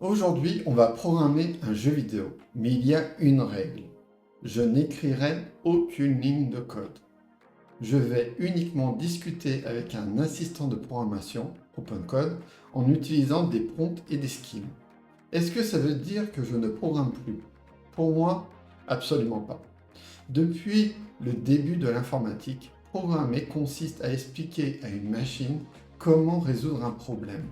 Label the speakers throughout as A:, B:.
A: Aujourd'hui, on va programmer un jeu vidéo, mais il y a une règle. Je n'écrirai aucune ligne de code. Je vais uniquement discuter avec un assistant de programmation, OpenCode, en utilisant des prompts et des schemes. Est-ce que ça veut dire que je ne programme plus? Pour moi, absolument pas. Depuis le début de l'informatique, programmer consiste à expliquer à une machine comment résoudre un problème.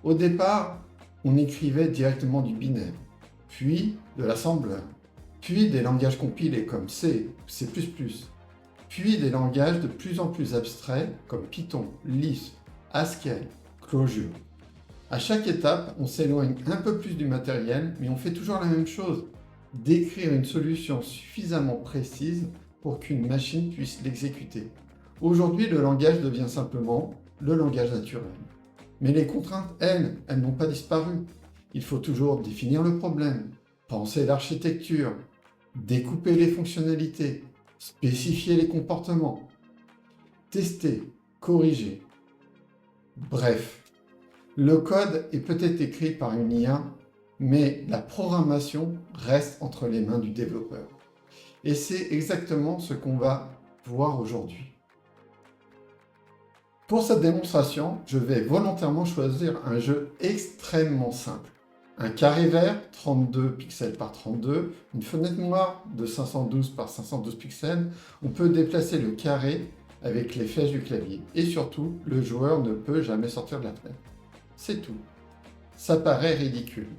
A: Au départ, on écrivait directement du binaire, puis de l'assembleur, puis des langages compilés comme C, C++, puis des langages de plus en plus abstraits comme Python, Lisp, Haskell, Clojure. À chaque étape, on s'éloigne un peu plus du matériel, mais on fait toujours la même chose, décrire une solution suffisamment précise pour qu'une machine puisse l'exécuter. Aujourd'hui, le langage devient simplement le langage naturel. Mais les contraintes, elles n'ont pas disparu. Il faut toujours définir le problème, penser l'architecture, découper les fonctionnalités, spécifier les comportements, tester, corriger. Bref, le code est peut-être écrit par une IA, mais la programmation reste entre les mains du développeur. Et c'est exactement ce qu'on va voir aujourd'hui. Pour cette démonstration, je vais volontairement choisir un jeu extrêmement simple. Un carré vert, 32 pixels par 32, une fenêtre noire de 512 par 512 pixels. On peut déplacer le carré avec les flèches du clavier. Et surtout, le joueur ne peut jamais sortir de la fenêtre. C'est tout. Ça paraît ridicule.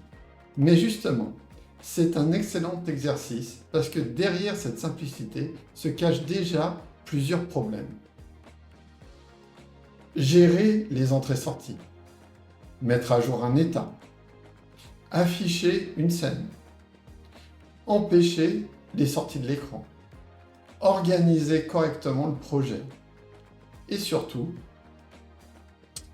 A: Mais justement, c'est un excellent exercice parce que derrière cette simplicité se cachent déjà plusieurs problèmes. Gérer les entrées-sorties, mettre à jour un état, afficher une scène, empêcher les sorties de l'écran, organiser correctement le projet et surtout,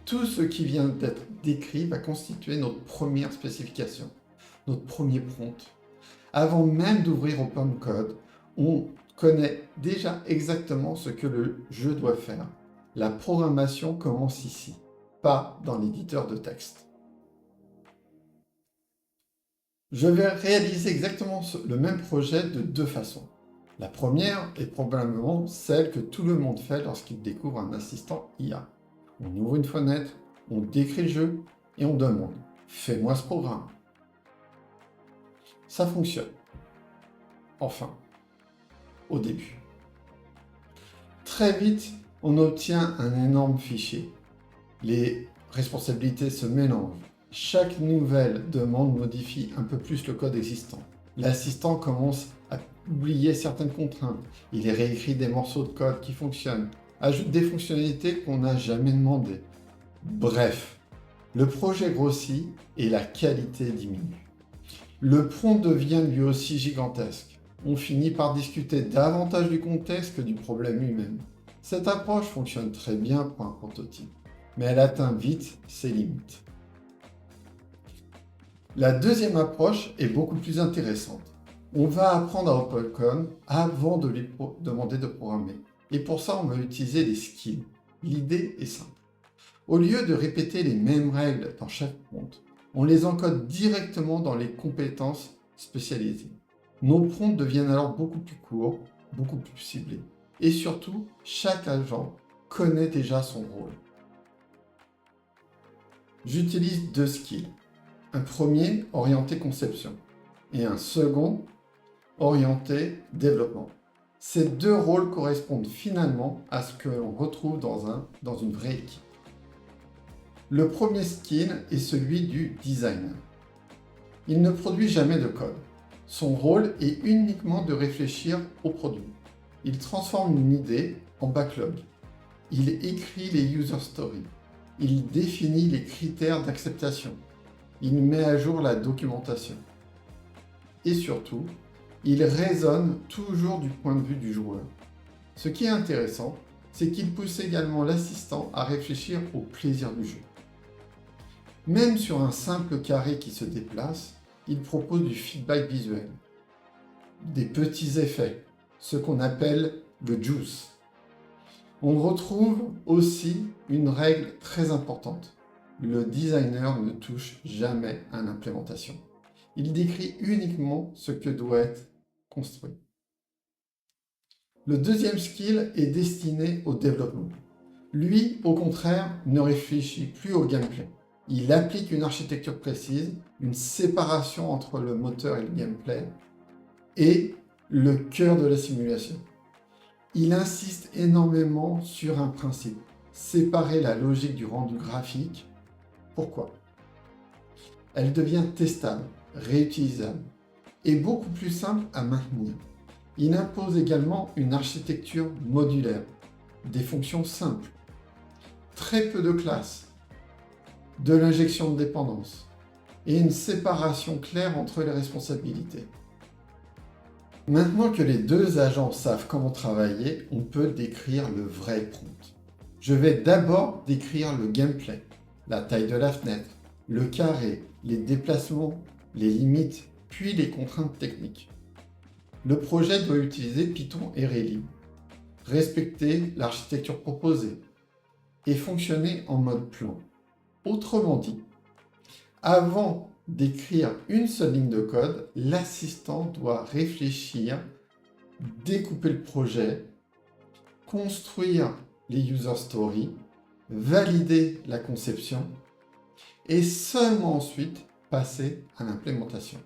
A: tout ce qui vient d'être décrit va constituer notre première spécification, notre premier prompt. Avant même d'ouvrir OpenCode, on connaît déjà exactement ce que le jeu doit faire. La programmation commence ici, pas dans l'éditeur de texte. Je vais réaliser exactement le même projet de deux façons. La première est probablement celle que tout le monde fait lorsqu'il découvre un assistant IA. On ouvre une fenêtre, on décrit le jeu et on demande « Fais-moi ce programme ». Ça fonctionne. Enfin, au début. Très vite, on obtient un énorme fichier. Les responsabilités se mélangent. Chaque nouvelle demande modifie un peu plus le code existant. L'assistant commence à oublier certaines contraintes. Il réécrit des morceaux de code qui fonctionnent, ajoute des fonctionnalités qu'on n'a jamais demandées. Bref, le projet grossit et la qualité diminue. Le prompt devient lui aussi gigantesque. On finit par discuter davantage du contexte que du problème lui-même. Cette approche fonctionne très bien pour un prototype, mais elle atteint vite ses limites. La deuxième approche est beaucoup plus intéressante. On va apprendre à OpenCode avant de lui demander de programmer. Et pour ça, on va utiliser des skills. L'idée est simple. Au lieu de répéter les mêmes règles dans chaque prompt, on les encode directement dans les compétences spécialisées. Nos prompts deviennent alors beaucoup plus courts, beaucoup plus ciblés. Et surtout, chaque agent connaît déjà son rôle. J'utilise deux skills. Un premier orienté conception et un second orienté développement. Ces deux rôles correspondent finalement à ce que l'on retrouve dans une vraie équipe. Le premier skill est celui du designer. Il ne produit jamais de code. Son rôle est uniquement de réfléchir au produit. Il transforme une idée en backlog. Il écrit les user stories. Il définit les critères d'acceptation. Il met à jour la documentation. Et surtout, il raisonne toujours du point de vue du joueur. Ce qui est intéressant, c'est qu'il pousse également l'assistant à réfléchir au plaisir du jeu. Même sur un simple carré qui se déplace, il propose du feedback visuel, des petits effets, ce qu'on appelle le juice. On retrouve aussi une règle très importante, le designer ne touche jamais à l'implémentation. Il décrit uniquement ce que doit être construit. Le deuxième skill est destiné au développement. Lui, au contraire, ne réfléchit plus au gameplay. Il applique une architecture précise, une séparation entre le moteur et le gameplay, et le cœur de la simulation. Il insiste énormément sur un principe, séparer la logique du rendu graphique. Pourquoi? Elle devient testable, réutilisable et beaucoup plus simple à maintenir. Il impose également une architecture modulaire, des fonctions simples, très peu de classes, de l'injection de dépendance et une séparation claire entre les responsabilités. Maintenant que les deux agents savent comment travailler, on peut décrire le vrai prompt. Je vais d'abord décrire le gameplay, la taille de la fenêtre, le carré, les déplacements, les limites, puis les contraintes techniques. Le projet doit utiliser Python et Relium, respecter l'architecture proposée et fonctionner en mode plan. Autrement dit, avant d'écrire une seule ligne de code, l'assistant doit réfléchir, découper le projet, construire les user stories, valider la conception et seulement ensuite passer à l'implémentation.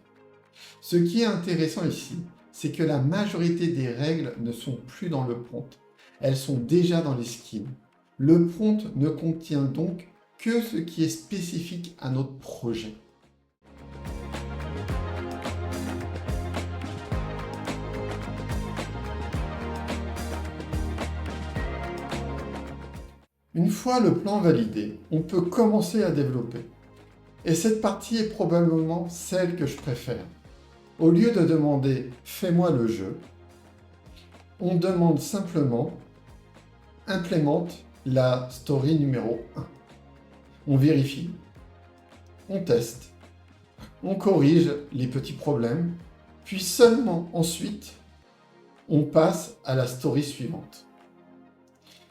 A: Ce qui est intéressant ici, c'est que la majorité des règles ne sont plus dans le prompt, elles sont déjà dans les skills. Le prompt ne contient donc que ce qui est spécifique à notre projet. Une fois le plan validé, on peut commencer à développer. Et cette partie est probablement celle que je préfère. Au lieu de demander « fais-moi le jeu », on demande simplement « implémente la story numéro 1 ». On vérifie, on teste, on corrige les petits problèmes, puis seulement ensuite, on passe à la story suivante.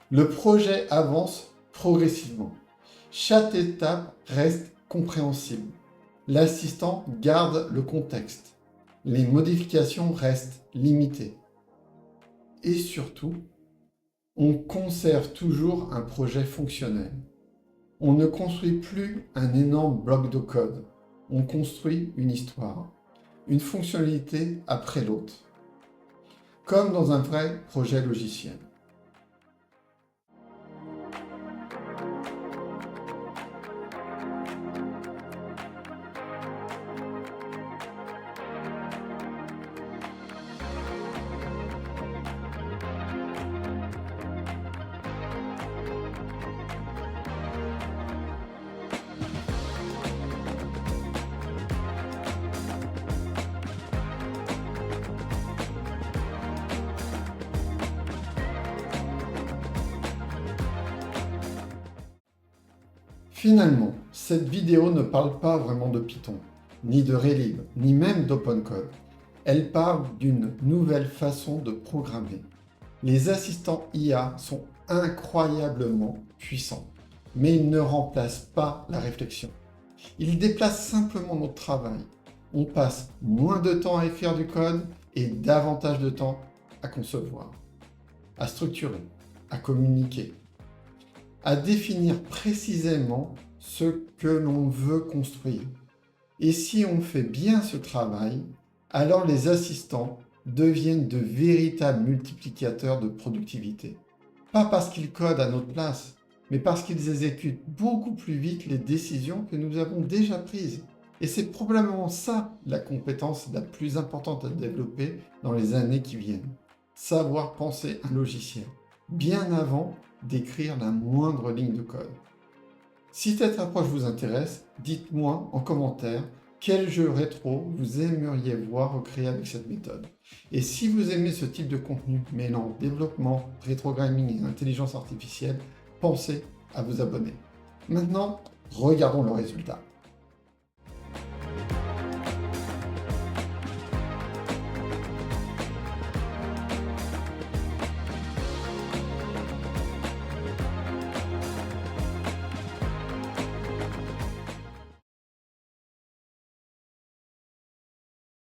A: Le projet avance progressivement. Chaque étape reste compréhensible. L'assistant garde le contexte. Les modifications restent limitées. Et surtout, on conserve toujours un projet fonctionnel. On ne construit plus un énorme bloc de code. On construit une histoire, une fonctionnalité après l'autre, comme dans un vrai projet logiciel. Finalement, cette vidéo ne parle pas vraiment de Python, ni de Relium, ni même d'OpenCode. Elle parle d'une nouvelle façon de programmer. Les assistants IA sont incroyablement puissants, mais ils ne remplacent pas la réflexion. Ils déplacent simplement notre travail. On passe moins de temps à écrire du code et davantage de temps à concevoir, à structurer, à communiquer, à définir précisément ce que l'on veut construire. Et si on fait bien ce travail, alors les assistants deviennent de véritables multiplicateurs de productivité. Pas parce qu'ils codent à notre place, mais parce qu'ils exécutent beaucoup plus vite les décisions que nous avons déjà prises. Et c'est probablement ça la compétence la plus importante à développer dans les années qui viennent. Savoir penser un logiciel, bien avant d'écrire la moindre ligne de code. Si cette approche vous intéresse, dites-moi en commentaire quel jeu rétro vous aimeriez voir recréé avec cette méthode. Et si vous aimez ce type de contenu mêlant développement, rétro gaming et intelligence artificielle, pensez à vous abonner. Maintenant, regardons le résultat.